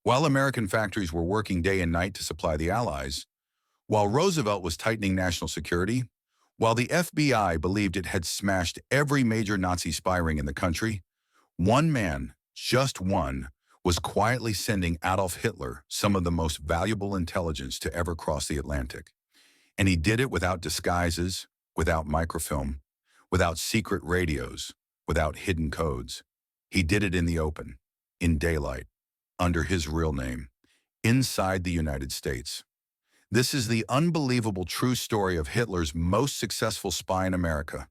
While American factories were working day and night to supply the Allies, while Roosevelt was tightening national security, while the FBI believed it had smashed every major Nazi spy ring in the country, one man, just one, was quietly sending Adolf Hitler some of the most valuable intelligence to ever cross the Atlantic. And he did it without disguises, without microfilm, without secret radios, without hidden codes. He did it in the open, in daylight, under his real name, inside the United States. This is the unbelievable true story of Hitler's most successful spy in America.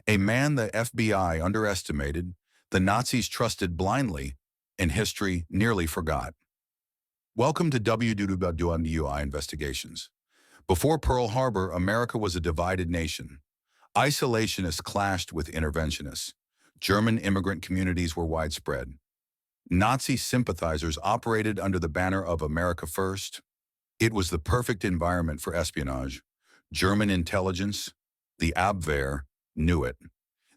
A man the FBI underestimated, the Nazis trusted blindly, and history nearly forgot. Welcome to WWWI Investigations. Before Pearl Harbor, America was a divided nation. Isolationists clashed with interventionists. German immigrant communities were widespread. Nazi sympathizers operated under the banner of America First. It was the perfect environment for espionage. German intelligence, the Abwehr, knew it.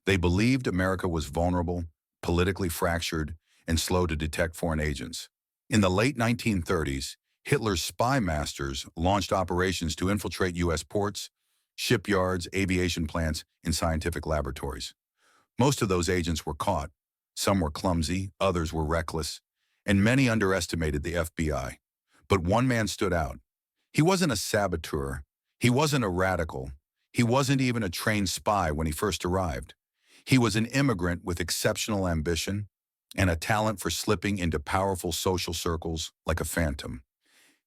They believed America was vulnerable, politically fractured, and slow to detect foreign agents. In the late 1930s, Hitler's spy masters launched operations to infiltrate U.S. ports, shipyards, aviation plants, and scientific laboratories. Most of those agents were caught. Some were clumsy, others were reckless, and many underestimated the FBI. But one man stood out. He wasn't a saboteur. He wasn't a radical. He wasn't even a trained spy when he first arrived. He was an immigrant with exceptional ambition and a talent for slipping into powerful social circles like a phantom.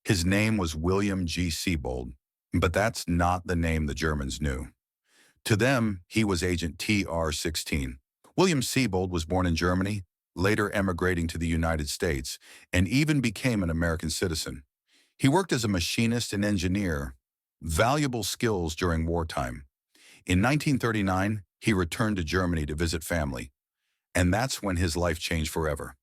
His name was William G. Siebold, but that's not the name the Germans knew. To them, he was Agent TR-16. William Siebold was born in Germany, later emigrating to the United States, and even became an American citizen. He worked as a machinist and engineer, valuable skills during wartime. In 1939, he returned to Germany to visit family, and that's when his life changed forever.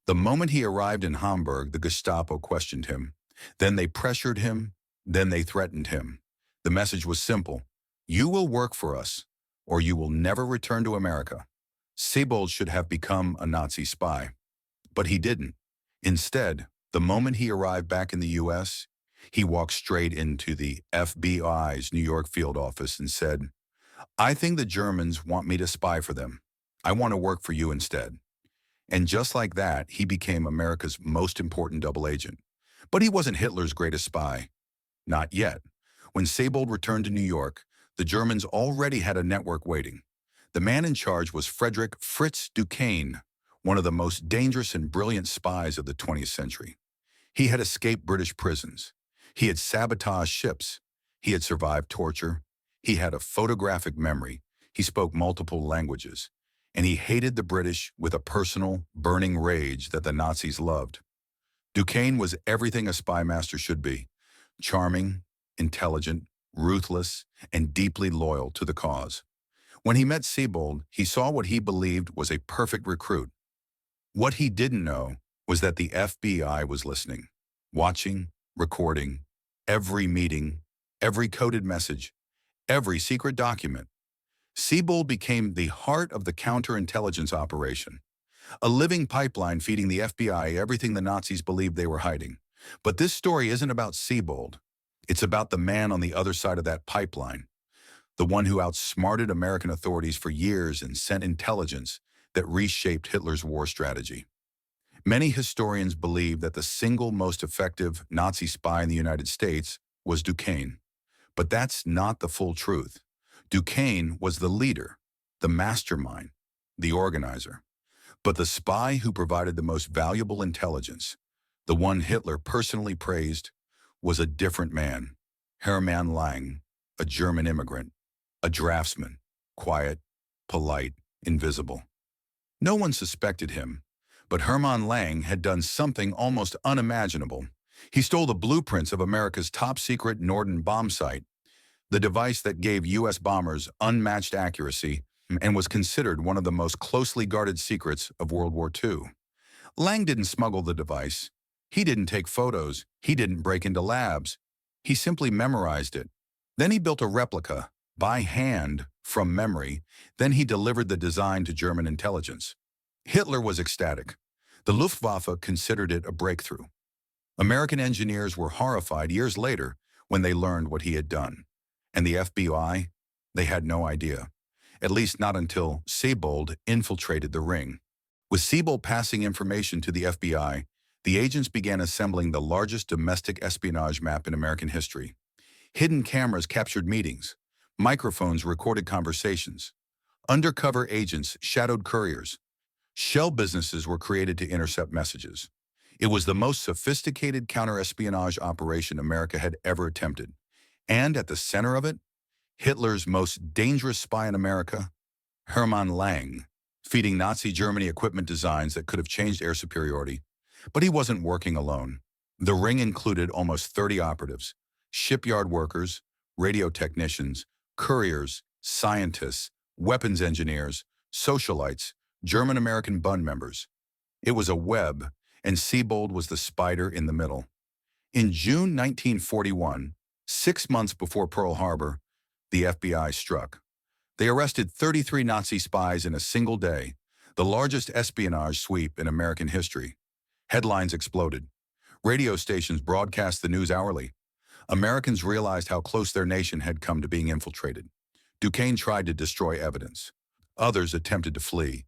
The moment he arrived in Hamburg, the Gestapo questioned him. Then they pressured him, then they threatened him. The message was simple: you will work for us, or you will never return to America. Siebold should have become a Nazi spy, but he didn't. Instead, the moment he arrived back in the U.S., he walked straight into the FBI's New York field office and said, "I think the Germans want me to spy for them. I want to work for you instead." And just like that, he became America's most important double agent. But he wasn't Hitler's greatest spy. Not yet. When Siebold returned to New York, the Germans already had a network waiting. The man in charge was Frederick Fritz Duquesne, one of the most dangerous and brilliant spies of the 20th century. He had escaped British prisons. He had sabotaged ships. He had survived torture. He had a photographic memory. He spoke multiple languages. And he hated the British with a personal, burning rage that the Nazis loved. Duquesne was everything a spy master should be: charming, intelligent, ruthless, and deeply loyal to the cause. When he met Siebold, he saw what he believed was a perfect recruit. What he didn't know was that the FBI was listening, watching, recording, every meeting, every coded message, every secret document. Siebold became the heart of the counterintelligence operation, a living pipeline feeding the FBI everything the Nazis believed they were hiding. But this story isn't about Siebold. It's about the man on the other side of that pipeline, the one who outsmarted American authorities for years and sent intelligence that reshaped Hitler's war strategy. Many historians believe that the single most effective Nazi spy in the United States was Duquesne. But that's not the full truth. Duquesne was the leader, the mastermind, the organizer. But the spy who provided the most valuable intelligence, the one Hitler personally praised, was a different man. Hermann Lang, a German immigrant, a draftsman, quiet, polite, invisible. No one suspected him, but Hermann Lang had done something almost unimaginable. He stole the blueprints of America's top-secret Norden bomb sight, the device that gave U.S. bombers unmatched accuracy and was considered one of the most closely guarded secrets of World War II. Lang didn't smuggle the device. He didn't take photos. He didn't break into labs. He simply memorized it. Then he built a replica, by hand, from memory. Then he delivered the design to German intelligence. Hitler was ecstatic. The Luftwaffe considered it a breakthrough. American engineers were horrified years later when they learned what he had done. And the FBI? They had no idea. At least not until Siebold infiltrated the ring. With Siebold passing information to the FBI, the agents began assembling the largest domestic espionage map in American history. Hidden cameras captured meetings. Microphones recorded conversations. Undercover agents shadowed couriers. Shell businesses were created to intercept messages. It was the most sophisticated counterespionage operation America had ever attempted. And at the center of it, Hitler's most dangerous spy in America, Hermann Lang, feeding Nazi Germany equipment designs that could have changed air superiority. But he wasn't working alone. The ring included almost 30 operatives, shipyard workers, radio technicians, couriers, scientists, weapons engineers, socialites, German-American Bund members. It was a web, and Siebold was the spider in the middle. In June 1941, 6 months before Pearl Harbor, the FBI struck. They arrested 33 Nazi spies in a single day, the largest espionage sweep in American history. Headlines exploded. Radio stations broadcast the news hourly. Americans realized how close their nation had come to being infiltrated. Duquesne tried to destroy evidence. Others attempted to flee.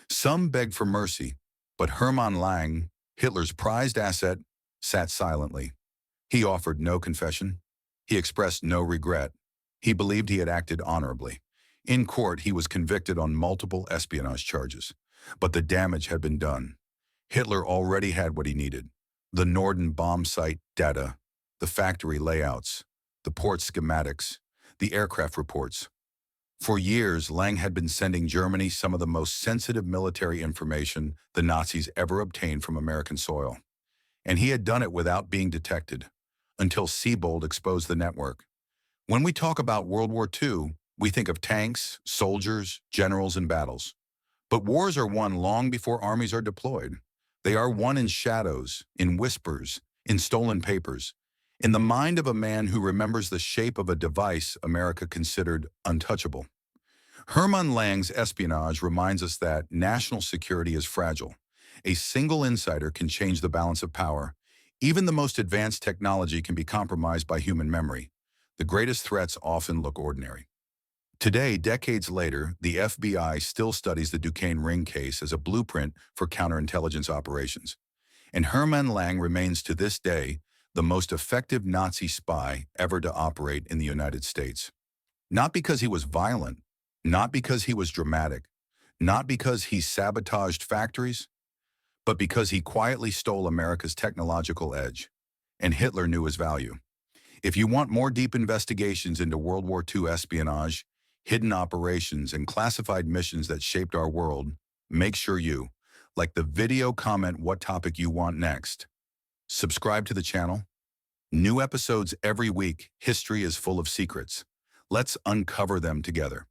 Some begged for mercy, but Hermann Lang, Hitler's prized asset, sat silently. He offered no confession. He expressed no regret. He believed he had acted honorably. In court, he was convicted on multiple espionage charges. But the damage had been done. Hitler already had what he needed: the Norden bomb site data, the factory layouts, the port schematics, the aircraft reports. For years, Lang had been sending Germany some of the most sensitive military information the Nazis ever obtained from American soil. And he had done it without being detected, until Siebold exposed the network. When we talk about World War II, we think of tanks, soldiers, generals, and battles. But wars are won long before armies are deployed. They are won in shadows, in whispers, in stolen papers, in the mind of a man who remembers the shape of a device America considered untouchable. Hermann Lang's espionage reminds us that national security is fragile. A single insider can change the balance of power. Even the most advanced technology can be compromised by human memory. The greatest threats often look ordinary. Today, decades later, the FBI still studies the Duquesne ring case as a blueprint for counterintelligence operations. And Hermann Lang remains to this day the most effective Nazi spy ever to operate in the United States. Not because he was violent, not because he was dramatic, not because he sabotaged factories, but because he quietly stole America's technological edge. And Hitler knew his value. If you want more deep investigations into World War II espionage, hidden operations, and classified missions that shaped our world, make sure you like the video, comment what topic you want next. Subscribe to the channel. New episodes every week. History is full of secrets. Let's uncover them together.